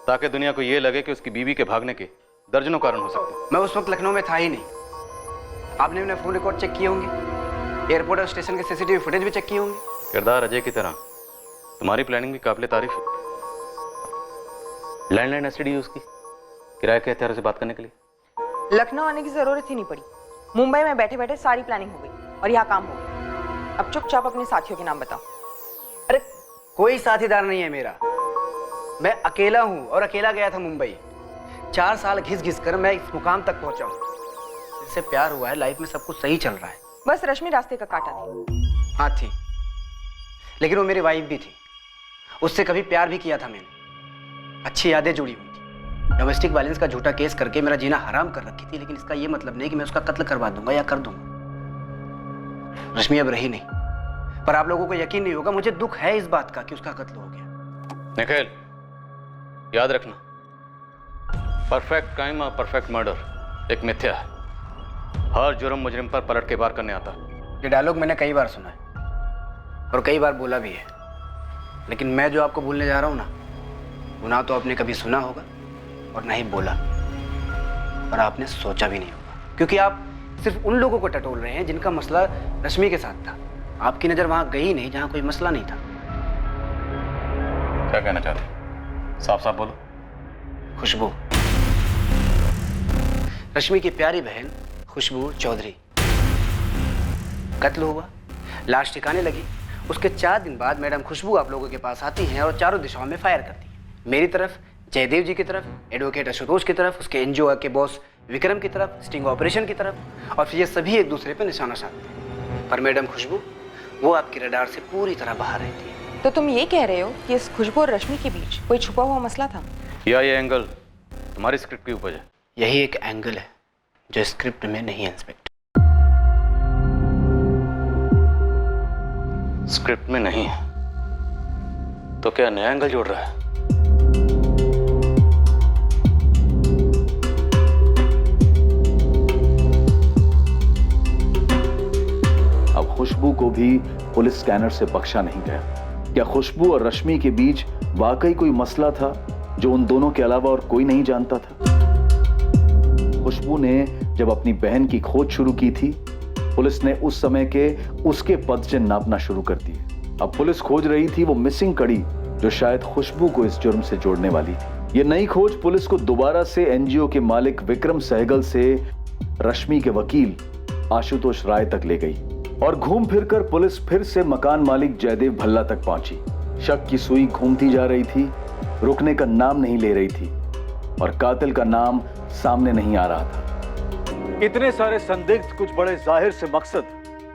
ताकि दुनिया को ये लगे कि उसकी बीवी के भागने के दर्जनों कारण हो सकते हैं। मैं उस वक्त लखनऊ में था ही नहीं। आपने अपने फोन रिकॉर्ड चेक किए होंगे, एयरपोर्ट और स्टेशन के सीसीटीवी फुटेज भी चेक किए होंगे। किरदार अजय की तरह तुम्हारी प्लानिंग भी काबिले तारीफ है। लैंडलाइन एसटीडी यूज की किराए के हथियारों से बात करने के लिए। लखनऊ आने की जरूरत ही नहीं पड़ी, मुंबई में बैठे बैठे सारी प्लानिंग हो गई और यहाँ काम हो गया। अब चुपचाप अपने साथियों के नाम बताओ। अरे कोई साथीदार नहीं है मेरा, मैं अकेला हूँ और अकेला गया था मुंबई। 4 साल घिस घिस कर मैं इस मुकाम तक पहुंचा हूँ। इससे प्यार हुआ है, लाइफ में सब कुछ सही चल रहा है। बस रश्मि रास्ते का काटा थी। हाँ थी, लेकिन वो मेरी वाइफ भी थी। उससे कभी प्यार भी किया था मैंने, अच्छी यादें जुड़ी हुई थी। डोमेस्टिक वायलेंस का झूठा केस करके मेरा जीना हराम कर रखी थी, लेकिन इसका ये मतलब नहीं कि मैं उसका कत्ल करवा दूंगा या कर दूंगा। रश्मि अब रही नहीं, पर आप लोगों को यकीन नहीं होगा, मुझे दुख है इस बात का कि उसका कत्ल हो गया। निखिल याद रखना, परफेक्ट क्राइम और परफेक्ट मर्डर एक मिथ्या है। हर जुर्म मुजरिम पर पलट के वार करने आता है। ये डायलॉग मैंने कई बार सुना है और कई बार बोला भी है, लेकिन मैं जो आपको भूलने जा रहा हूं ना, वो ना तो आपने कभी सुना होगा और ना ही बोला, और आपने सोचा भी नहीं होगा, क्योंकि आप सिर्फ उन लोगों को टटोल रहे हैं जिनका मसला रश्मि के साथ था। आपकी नजर वहां गई नहीं जहां कोई मसला नहीं था। क्या कहना चाहते हैं? साफ साफ बोलो। खुशबू, रश्मि की प्यारी बहन खुशबू चौधरी, कत्ल हुआ, लाश ठिकाने लगी। उसके 4 दिन बाद मैडम खुशबू आप लोगों के पास आती हैं और चारों दिशाओं में फायर करती हैं। मेरी तरफ, जयदेव जी की तरफ, एडवोकेट आशुतोष की तरफ, उसके एनजीओ के बॉस विक्रम की तरफ, स्टिंग ऑपरेशन की तरफ, और फिर ये सभी एक दूसरे पर निशाना साधते हैं। पर मैडम खुशबू वो आपकी रडार से पूरी तरह बाहर रहती है। तो तुम ये कह रहे हो कि इस खुशबू और रश्मि के बीच कोई छुपा हुआ मसला था? या ये एंगल तुम्हारी स्क्रिप्ट की उपज है? यही एक एंगल है जो स्क्रिप्ट में नहीं है इंस्पेक्टर। स्क्रिप्ट में नहीं है तो क्या नया एंगल जोड़ रहा है? अब खुशबू को भी पुलिस स्कैनर से बख्शा नहीं गया। क्या खुशबू और रश्मि के बीच वाकई कोई मसला था जो उन दोनों के अलावा और कोई नहीं जानता था? खुशबू ने जब अपनी बहन की खोज शुरू की थी, पुलिस ने उस समय के उसके पदचिन्ह नापना शुरू कर दिए। अब पुलिस खोज रही थी वो मिसिंग कड़ी जो शायद खुशबू को इस जुर्म से जोड़ने वाली थी। ये नई खोज पुलिस को दोबारा से एनजीओ के मालिक विक्रम सहगल से रश्मि के वकील आशुतोष राय तक ले गई, और घूम फिरकर पुलिस फिर से मकान मालिक जयदेव भल्ला तक पहुंची। शक की सुई घूमती जा रही थी, रुकने का नाम नहीं ले रही थी, और कातिल का नाम सामने नहीं आ रहा था। इतने सारे संदिग्ध, कुछ बड़े जाहिर से मकसद,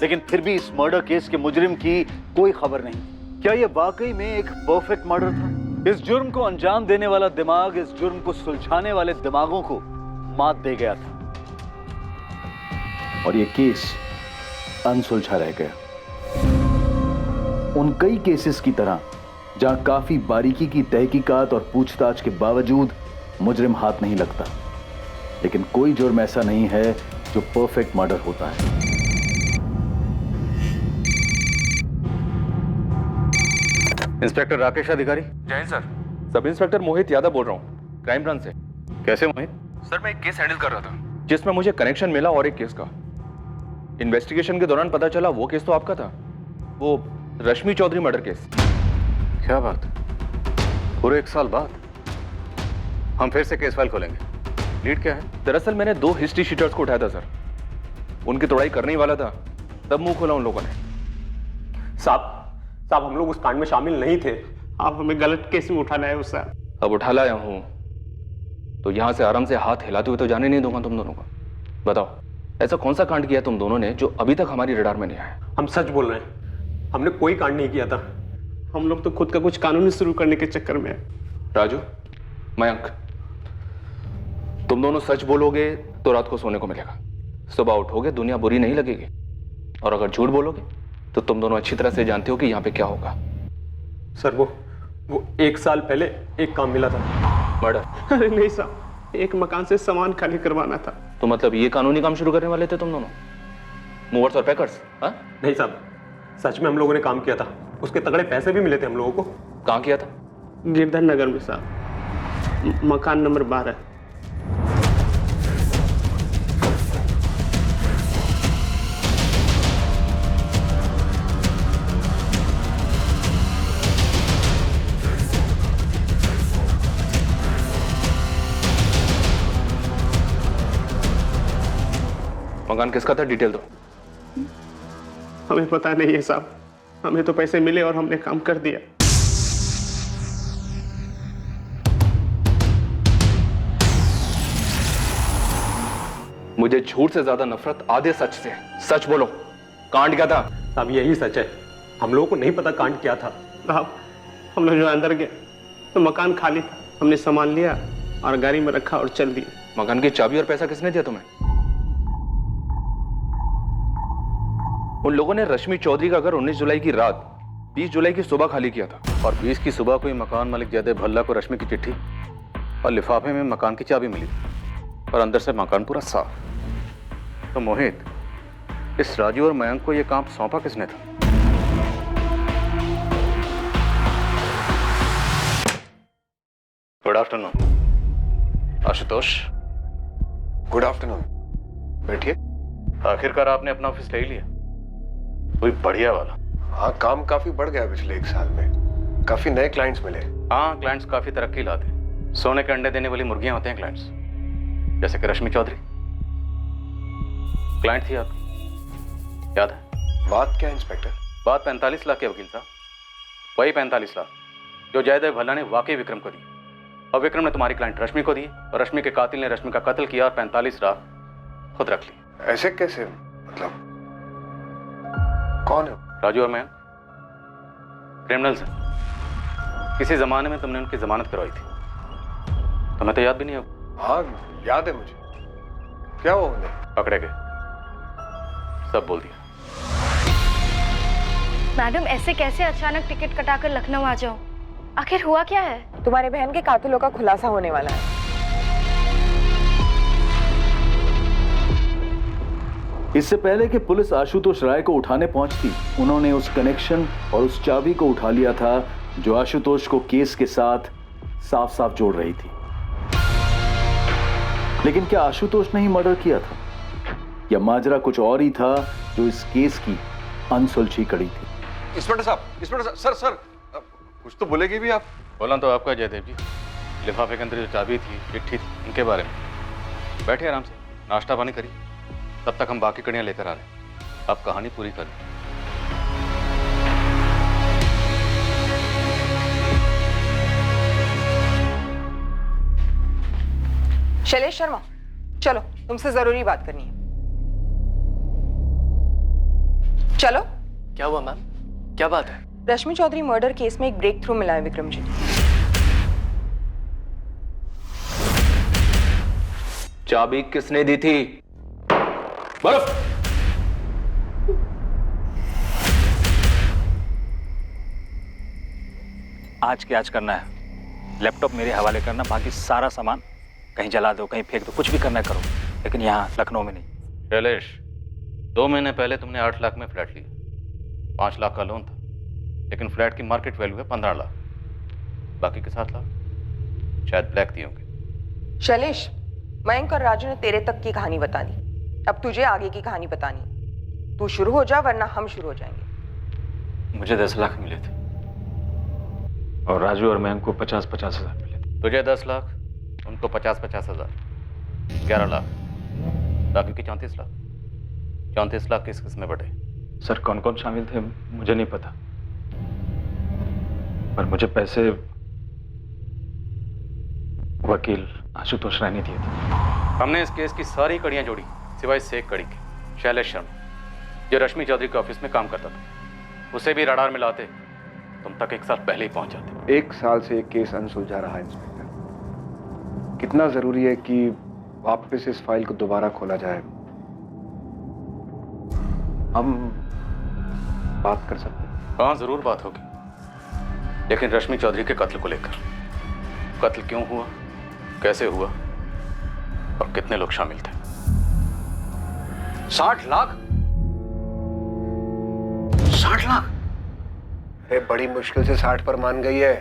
लेकिन फिर भी इस मर्डर केस के मुजरिम की कोई खबर नहीं। क्या यह वाकई में एक परफेक्ट मर्डर था? इस जुर्म को अंजाम देने वाला दिमाग इस जुर्म को सुलझाने वाले दिमागों को मात दे गया था, और यह केस अनसुलझा रह गया। उन कई केसेस की तरह जहां काफी बारीकी की तहकीकात और पूछताछ के बावजूद मुजरिम हाथ नहीं लगता, लेकिन कोई जुर्म ऐसा नहीं है जो परफेक्ट मर्डर होता है। इंस्पेक्टर राकेश अधिकारी। जय सर, सब इंस्पेक्टर मोहित यादव बोल रहा हूँ, क्राइम ब्रांच से। कैसे मोहित? सर मैं एक केस हैंडल कर रहा था, जिसमें मुझे कनेक्शन मिला और एक केस का। इन्वेस्टिगेशन के दौरान पता चला वो केस तो आपका था, वो रश्मि चौधरी मर्डर केस। क्या बात, पूरे 1 साल बाद हम फिर से केस फाइल खोलेंगे? लीड क्या है? दरअसल मैंने 2 हिस्ट्री शीटर्स को उठाया था सर, उनकी तोड़ाई करने ही वाला था, तब मुंह खोला उन लोगों ने। साहब हम लोग उस कांड में शामिल नहीं थे, आप हमें गलत केस में उठा लाए हो सर। अब उठा लाया हूं तो यहां से आराम से हाथ हिलाते हुए तो जाने नहीं दूंगा तुम दोनों को। बताओ, ऐसा कौन सा कांड किया तुम दोनों ने जो अभी तक हमारी रडार में नहीं आया? हम सच बोल रहे हैं, हमने कोई कांड नहीं किया था। हम लोग तो खुद का कुछ कानूनी शुरू करने के चक्कर में। राजू, मयंक, तुम दोनों सच बोलोगे तो रात को सोने को मिलेगा, सुबह उठोगे दुनिया बुरी नहीं लगेगी, और अगर झूठ बोलोगे तो तुम दोनों अच्छी तरह से जानते हो कि यहाँ पे क्या होगा। सर वो 1 साल पहले एक काम मिला था। मर्डर? अरे नहीं साहब, एक मकान से सामान खाली करवाना था। तो मतलब ये कानूनी काम शुरू करने वाले थे तुम दोनों, मूवर्स और पैकर्स? हाँ नहीं साहब, सच में हम लोगों ने काम किया था, उसके तगड़े पैसे भी मिले थे हम लोगों को। कहाँ किया था? गिरधर नगर में साहब, मकान नंबर 12। मकान किसका था, डिटेल दो। हमें पता नहीं है साहब, हमें तो पैसे मिले और हमने काम कर दिया। मुझे झूठ से ज्यादा नफरत आधे सच से। सच बोलो, कांड क्या था? साहब यही सच है, हम लोगों को नहीं पता कांड क्या था। साहब हम लोग जो अंदर गए तो मकान खाली था, हमने सामान लिया और गाड़ी में रखा और चल दिए। मकान की चाबी और पैसा किसने दिया तुम्हें? उन लोगों ने रश्मि चौधरी का घर 19 जुलाई की रात 20 जुलाई की सुबह खाली किया था, और 20 की सुबह को ही मकान मालिक जयदेव भल्ला को रश्मि की चिट्ठी और लिफाफे में मकान की चाबी मिली, और अंदर से मकान पूरा साफ। तो मोहित, इस राजू और मयंक को यह काम सौंपा किसने था? Good afternoon Ashutosh. Good afternoon. बैठिए। आखिरकार आपने अपना ऑफिस ले लिया, कोई बढ़िया वाला। हाँ, काम काफी बढ़ गया पिछले 1 साल में, काफी नए क्लाइंट्स मिले। हाँ, क्लाइंट्स काफी तरक्की लाते हैं। सोने के अंडे देने वाली मुर्गियां होते हैं क्लाइंट्स, जैसे कि रश्मि चौधरी क्लाइंट थी आपकी, याद है? बात क्या इंस्पेक्टर? बात 45 लाख के वकील साहब, वही 45 लाख जो जयदेव भल्ला ने वाकई विक्रम को दिए, और विक्रम ने तुम्हारी क्लाइंट रश्मि को दिए, और रश्मि के कातिल ने रश्मि का कत्ल किया और 45 लाख खुद रख ली। ऐसे कैसे? मतलब कौन है? राजू और मैं क्रिमिनल्स हैं। किसी जमाने में तुमने उनकी जमानत करवाई थी, तुम्हें तो याद भी नहीं होगा। हाँ याद है मुझे। क्या हुआ उन्हें? पकड़े गए, सब बोल दिया। मैडम ऐसे कैसे अचानक टिकट कटाकर लखनऊ आ जाओ? आखिर हुआ क्या है? तुम्हारे बहन के कातिलों का खुलासा होने वाला है। इससे पहले कि पुलिस आशुतोष राय को उठाने पहुंचती, उन्होंने उस कनेक्शन और उस चाबी को उठा लिया था जो आशुतोष को केस के साथ साफ साफ जोड़ रही थी। लेकिन क्या आशुतोष ने ही मर्डर किया था, या माजरा कुछ और ही था जो इस केस की अनसुलझी कड़ी थी? इंस्पेक्टर साहब, सर कुछ तो बोलेगी भी आप? बोला तो आपका जयदेव जी, लिफाफे के अंदर जो चाबी थी, चिट्ठी थी, उनके बारे में। बैठे आराम से, नाश्ता पानी करिए, तब तक हम बाकी कड़ियां लेकर आ रहे हैं। आप कहानी पूरी करें। शैलेश शर्मा, चलो तुमसे जरूरी बात करनी है। चलो। क्या हुआ मैम, क्या बात है? रश्मि चौधरी मर्डर केस में एक ब्रेक थ्रू मिला है विक्रम जी। चाबी किसने दी थी? बर्फ। आज के आज करना है, लैपटॉप मेरे हवाले करना, बाकी सारा सामान कहीं जला दो, कहीं फेंक दो, कुछ भी करना करो, लेकिन यहाँ लखनऊ में नहीं। शैलेश, 2 महीने पहले तुमने 8 लाख में फ्लैट लिया, 5 लाख का लोन था, लेकिन फ्लैट की मार्केट वैल्यू है 15 लाख, बाकी के 7 लाख शायद ब्लैक दिए होंगे। शैलेश, मयंक और राजू ने तेरे तक की कहानी बता दी, अब तुझे आगे की कहानी बतानी। तू शुरू हो जा वरना हम शुरू हो जाएंगे। मुझे 10 लाख मिले थे और राजू और मयंक को 50-50 हजार मिले थे। तुझे 10 लाख, उनको 50-50 हजार, 11 लाख, बाकी की 34 लाख। 34 लाख किस किस में बटे? सर कौन कौन शामिल थे मुझे नहीं पता, पर मुझे पैसे वकील आशुतोष राय ने दिए थे। हमने इस केस की सारी कड़ियां जोड़ी सिवाय से एक कड़ी के, शैलेश शर्मा, जो रश्मि चौधरी के ऑफिस में काम करता था। उसे भी रडार में लाते तुम तक 1 साल पहले ही पहुंच जाते। 1 साल से एक केस अनसुलझा रहा है इंस्पेक्टर। कितना जरूरी है कि वापस इस फाइल को दोबारा खोला जाए? हम बात कर सकते हैं? हाँ, जरूर बात होगी, लेकिन रश्मि चौधरी के कत्ल को लेकर। कत्ल क्यों हुआ, कैसे हुआ और कितने लोग शामिल थे? 60 लाख? 60 लाख? अरे बड़ी मुश्किल से 60 पर मान गई है।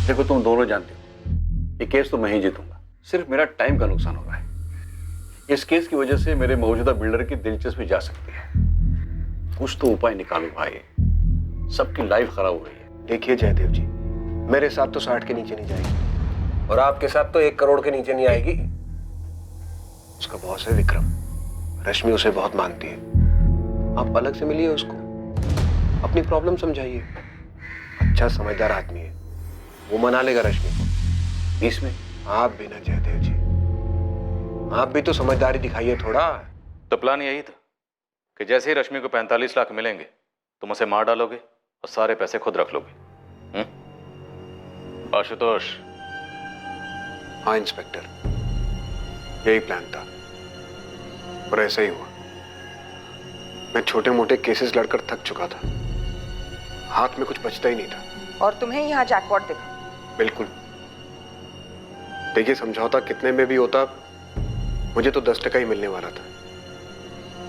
देखो तुम दोनों जानते हो ये केस तो मैं ही जीतूंगा, सिर्फ मेरा टाइम का नुकसान हो रहा है। इस केस की वजह से मेरे मौजूदा बिल्डर की दिलचस्पी जा सकती है। कुछ तो उपाय निकालो भाई, सबकी लाइफ खराब हो रही है। देखिए जयदेव जी, मेरे साथ तो 60 के नीचे नहीं जाएगी और आपके साथ तो 1 करोड़ के नीचे नहीं आएगी। उसका बॉस है विक्रम, रश्मि उसे बहुत मानती है। आप अलग से मिलिए उसको, अपनी प्रॉब्लम समझाइए। अच्छा समझदार आदमी है, वो मना लेगा रश्मि को। इसमें आप भी ना जयदेव जी, आप भी तो समझदारी दिखाइए थोड़ा। तो प्लान यही था कि जैसे ही रश्मि को 45 लाख मिलेंगे तुम उसे मार डालोगे और सारे पैसे खुद रख लोगे। आशुतोष? हाँ इंस्पेक्टर, यही प्लान था और ऐसा ही हुआ। मैं छोटे मोटे केसेस लड़कर थक चुका था, हाथ में कुछ बचता ही नहीं था। और तुम्हें यहाँ जैकपॉट दिखा? बिल्कुल। देखिए समझौता कितने में भी होता, मुझे तो 10% ही मिलने वाला था।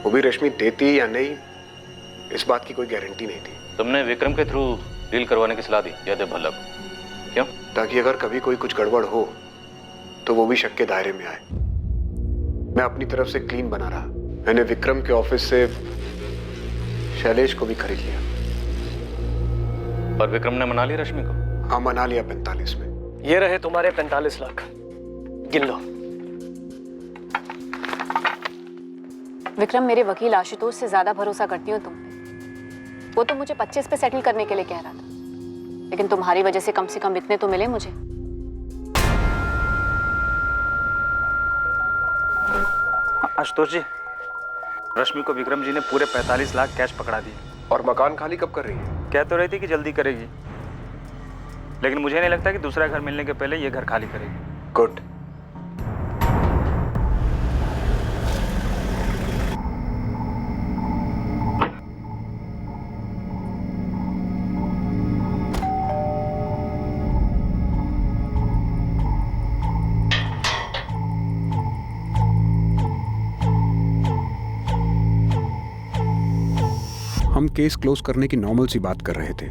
वो भी रश्मि देती या नहीं, इस बात की कोई गारंटी नहीं थी। तुमने विक्रम के थ्रू डील करवाने की सलाह दी यादव भल्ला को, क्यों? ताकि अगर कभी कोई कुछ गड़बड़ हो तो वो भी शक के दायरे में आए। मैं अपनी तरफ से क्लीन बना रहा। मैंने विक्रम के ऑफिस से शैलेश को भी खरीद लिया। और विक्रम ने मना लिया रश्मि को? हाँ मना लिया 45 में। ये रहे तुम्हारे 45 लाख, गिन लो। विक्रम, मेरे वकील आशुतोष से ज्यादा भरोसा करती हूँ तुम पे। वो तो मुझे 25 पे सेटल करने के लिए कह रहा था, लेकिन तुम्हारी वजह से कम इतने तो मिले मुझे। आशुतोष जी, रश्मि को विक्रम जी ने पूरे 45 लाख कैश पकड़ा दिए। और मकान खाली कब कर रही है? कह तो रही थी कि जल्दी करेगी, लेकिन मुझे नहीं लगता कि दूसरा घर मिलने के पहले ये घर खाली करेगी। गुड। हम केस क्लोज करने की नॉर्मल सी बात कर रहे थे।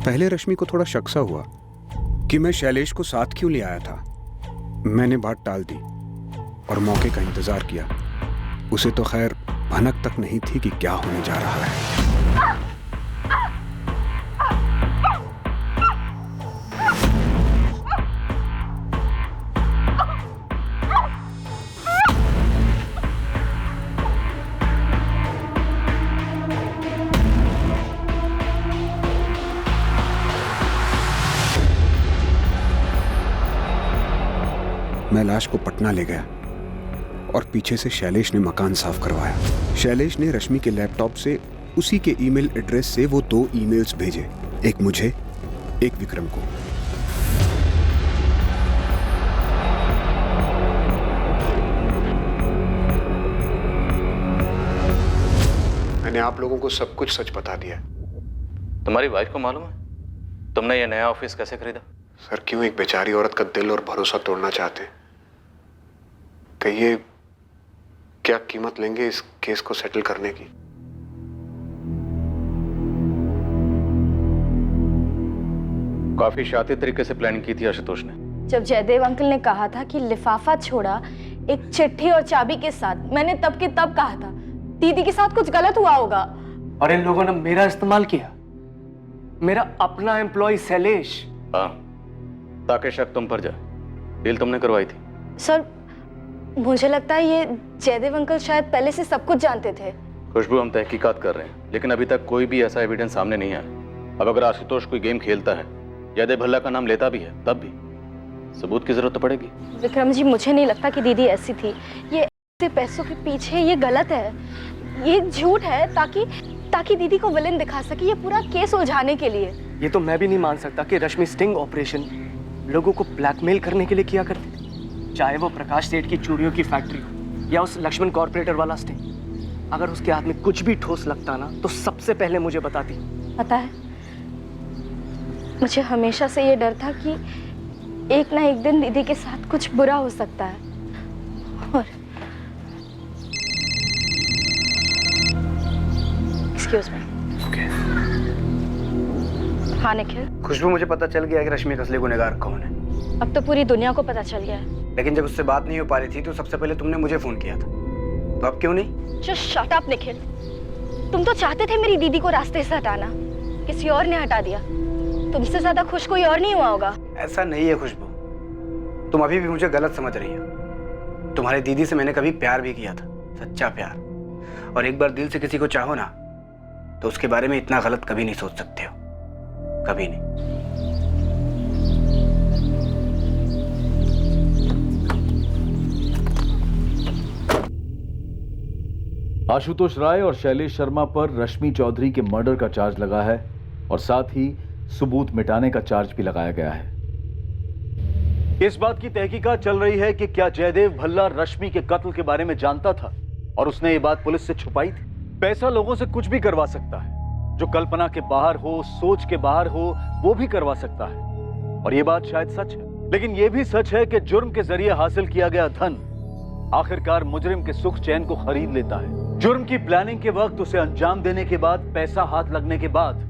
पहले रश्मि को थोड़ा शक सा हुआ कि मैं शैलेश को साथ क्यों ले आया था। मैंने बात टाल दी और मौके का इंतजार किया। उसे तो खैर भनक तक नहीं थी कि क्या होने जा रहा है। मैं लाश को पटना ले गया और पीछे से शैलेश ने मकान साफ करवाया। शैलेश ने रश्मि के लैपटॉप से उसी के ईमेल एड्रेस से वो 2 ईमेल्स भेजे, एक मुझे, एक विक्रम को। मैंने आप लोगों को सब कुछ सच बता दिया। तुम्हारी वाइफ को मालूम है तुमने ये नया ऑफिस कैसे खरीदा? सर क्यों एक बेचारी औरत का दिल और भरोसा तोड़ना चाहते हैं? कहिए क्या कीमत लेंगे इस केस को सेटल करने की? काफी शातिर तरीके से प्लानिंग की थी आशुतोष ने। जब जयदेव अंकल ने कहा था कि लिफाफा छोड़ा एक चिट्ठी और चाबी के साथ, मैंने तब के तब कहा था दीदी के साथ कुछ गलत हुआ होगा। और इन लोगों ने मेरा इस्तेमाल किया, मेरा अपना एम्प्लॉय शैलेश। हाँ, ताकि शक तुम पर जाए। डील तुमने करवाई थी। सर मुझे लगता है ये जयदेव अंकल शायद पहले से सब कुछ जानते थे। खुशबू, हम तहकीकात कर रहे हैं, लेकिन अभी तक कोई भी ऐसा एविडेंस सामने नहीं आया। अब अगर आशुतोष कोई गेम खेलता है, जयदेव भल्ला का नाम लेता भी है, तब भी सबूत की जरूरत तो पड़ेगी। विक्रम जी, मुझे नहीं लगता कि दीदी ऐसी थी। ये ऐसे पैसों के पीछे ये गलत है, ये झूठ है ताकि दीदी को विलेन दिखा सके, ये पूरा केस उलझाने के लिए। ये तो मैं भी नहीं मान सकता कि रश्मि स्टिंग ऑपरेशन लोगों को ब्लैकमेल करने के लिए किया करती थी। चाहे वो प्रकाश सेठ की चूड़ियों की फैक्ट्री हो या उस लक्ष्मण कॉर्पोरेटर वाला स्टिंग। अगर उसके हाथ में कुछ भी ठोस लगता ना तो सबसे पहले मुझे बताती। पता है, मुझे हमेशा से ये डर था कि एक ना एक दिन दीदी के साथ कुछ बुरा हो सकता है। और एक्सक्यूज मी। हाँ निखिल। खुशबू, मुझे पता चल गया कि रश्मि का असली गुनहगार कौन है। अब तो पूरी दुनिया को पता चल गया है। लेकिन जब उससे बात नहीं हो पा रही थी तो सबसे पहले तुमने मुझे फोन किया था, तो अब क्यों नहीं? Just shut up Nikhil. तुम तो चाहते थे मेरी दीदी को रास्ते से हटाना, किसी और ने हटा दिया। तुमसे ज्यादा खुश कोई और नहीं हुआ होगा। ऐसा नहीं है खुशबू, तुम अभी भी मुझे गलत समझ रही हो। तुम्हारी दीदी से मैंने कभी प्यार भी किया था, सच्चा प्यार। और एक बार दिल से किसी को चाहो ना तो उसके बारे में इतना गलत कभी नहीं सोच सकते हो, कभी नहीं। आशुतोष राय और शैलेश शर्मा पर रश्मि चौधरी के मर्डर का चार्ज लगा है और साथ ही सबूत मिटाने का चार्ज भी लगाया गया है। इस बात की तहकीकात चल रही है कि क्या जयदेव भल्ला रश्मि के कत्ल के बारे में जानता था और उसने ये बात पुलिस से छुपाई थी। पैसा लोगों से कुछ भी करवा सकता है, जो कल्पना के बाहर हो, सोच के बाहर हो, वो भी करवा सकता है। और ये बात शायद सच है, लेकिन ये भी सच है कि जुर्म के जरिए हासिल किया गया धन आखिरकार मुजरिम के सुख चैन को खरीद लेता है। जुर्म की प्लानिंग के वक्त, उसे अंजाम देने के बाद, पैसा हाथ लगने के बाद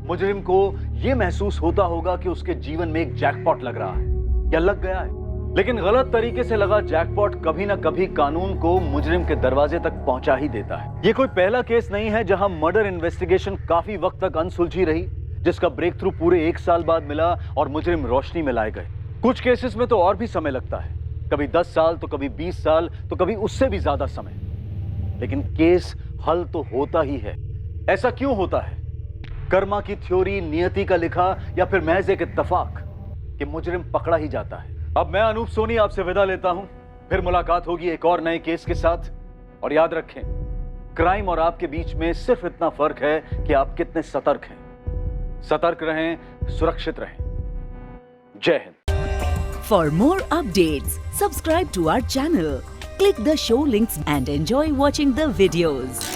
मुजरिम को यह महसूस होता होगा कि उसके जीवन में एक जैकपॉट लग रहा है या लग गया है। लेकिन गलत तरीके से लगा जैकपॉट कभी ना कभी कानून को मुजरिम के दरवाजे तक पहुंचा ही देता है। यह कोई पहला केस नहीं है जहां मर्डर इन्वेस्टिगेशन काफी वक्त तक अनसुलझी रही, जिसका ब्रेक थ्रू पूरे 1 साल बाद मिला और मुजरिम रोशनी में लाए गए। कुछ केसेस में तो और भी समय लगता है, कभी 10 साल तो कभी 20 साल तो कभी उससे भी ज्यादा समय, लेकिन केस हल तो होता ही है। ऐसा क्यों होता है? कर्मा की थ्योरी, नियति का लिखा, या फिर महज एक इत्तेफाक कि मुजरिम पकड़ा ही जाता है। अब मैं अनूप सोनी आपसे विदा लेता हूं, फिर मुलाकात होगी एक और नए केस के साथ। और याद रखें, क्राइम और आपके बीच में सिर्फ इतना फर्क है कि आप कितने सतर्क हैं। सतर्क रहें, सुरक्षित रहें। जय Hind. For more updates, subscribe to our channel, click the show links and enjoy watching the videos.